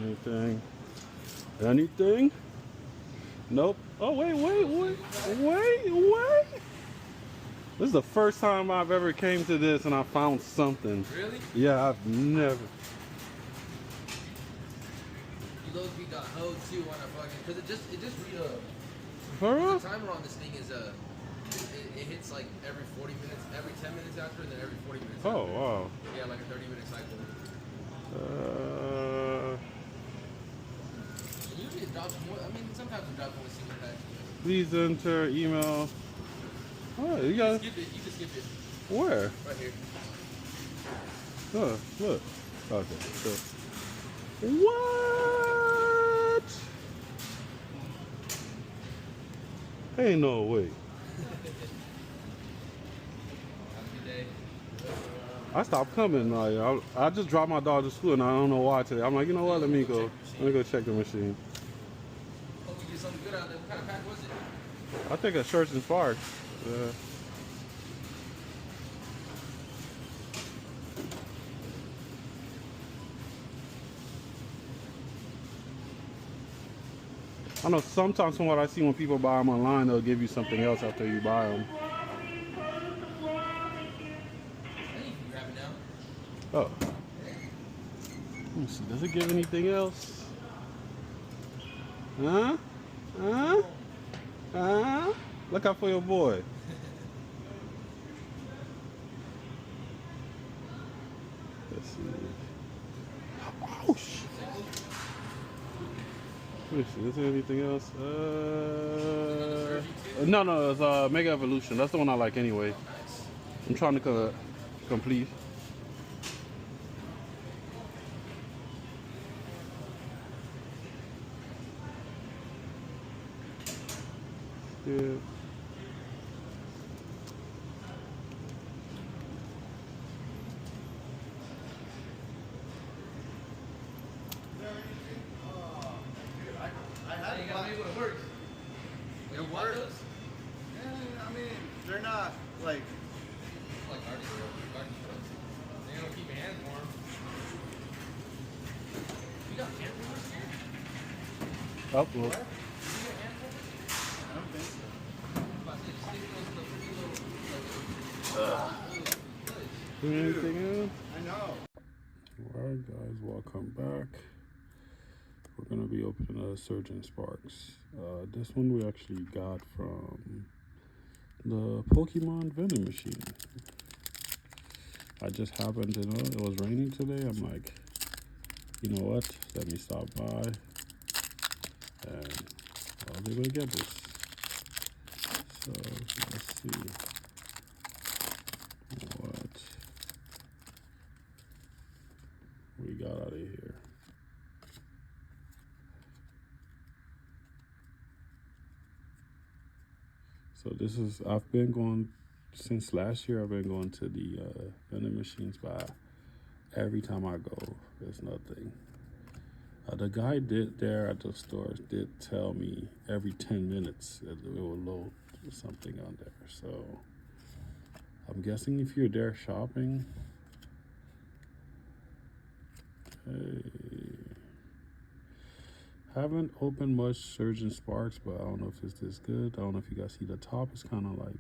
Anything? Anything? Nope. Oh, wait. This is the first time I've ever came to this and I found something. Really? Yeah, I've never. You low-key got hoed too on a fucking, cause it just For real? the timer on this thing is it hits like every 40 minutes, every 10 minutes after, and then every 40 minutes after. Oh, wow. Yeah, like a 30-minute cycle. Usually it drops more. I mean, sometimes it drops only single pack. Please enter email. Oh, you got. Skip it. You can skip it. Where? Right here. Oh, look. Okay. So. What? Ain't no way. Have a good day. I stopped coming. Like I just dropped my dog to school, and I don't know why today. I'm like, you know what? Let me go check the machine. Hope we get something good out there. What kind of pack was it? I think a Shirts and Sparks. I know sometimes from what I see when people buy them online, they'll give you something else after you buy them. I think you can grab it now. Oh. Let me see. Does it give anything else? Huh? Huh? Huh? Look out for your boy. Let's see. Oh, shit. Let me see. Is there anything else? No. It's Mega Evolution. That's the one I like anyway. I'm trying to complete. Yeah. You gotta make it work. It works. Yeah, I mean, they're not like garden shorts. They don't keep your hands warm. You got hand warmers here? Oh, well. what? I don't think so. Anything else? I know. Alright guys, welcome back. We're gonna be opening a Surgeon Sparks. This one we actually got from the Pokemon Vending Machine. I just happened to know it was raining today. I'm like, you know what? Let me stop by, and I was able to get this. So let's see what we got out of here. So this is, I've been going, since last year, I've been going to the vending machine spot. Every time I go, there's nothing. The guy there at the stores did tell me every 10 minutes it will load something on there. So I'm guessing if you're there shopping, hey, haven't opened much Surgeon Sparks, but I don't know if it's this good. I don't know if you guys see the top is kind of like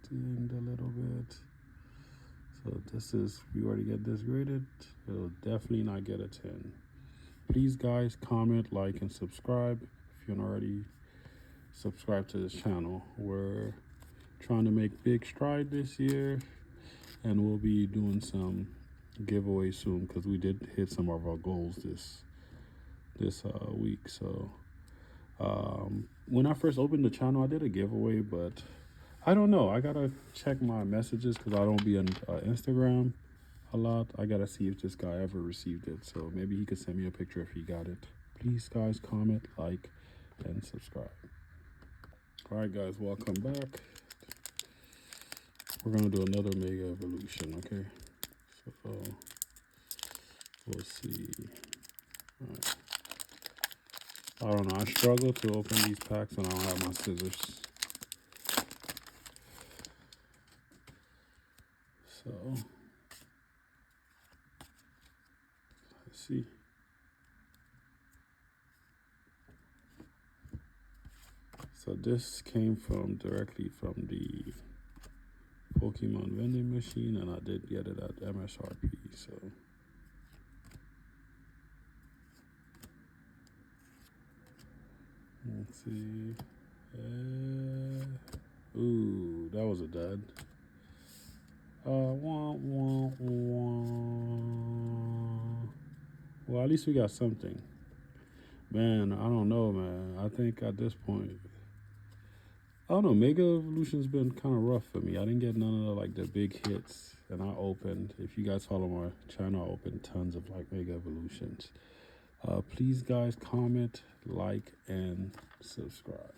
dimmed a little bit. So this is, we already get this graded. It'll definitely not get a 10. Please guys, comment, like, and subscribe if you're not already subscribed to this channel. We're trying to make big stride this year, and we'll be doing some giveaways soon because we did hit some of our goals this week. So when I first opened the channel, I did a giveaway, but I don't know. I gotta check my messages because I don't be on Instagram a lot. I gotta see if this guy ever received it, so maybe he could send me a picture if he got it. Please guys, comment, like, and subscribe. All right guys, welcome back. We're gonna do another Mega Evolution. Okay, so we'll see. All right. I don't know, I struggle to open these packs when I don't have my scissors. So, let's see. So this came from directly from the Pokemon vending machine, and I did get it at MSRP. So let's see. Ooh, that was a dud. Wah, wah, wah. Well, at least we got something. Man, I don't know, man. I think at this point, I don't know. Mega Evolution's been kind of rough for me. I didn't get none of the big hits, and I opened. If you guys follow my channel, I opened tons of Mega Evolutions. Please, guys, comment, like, and subscribe.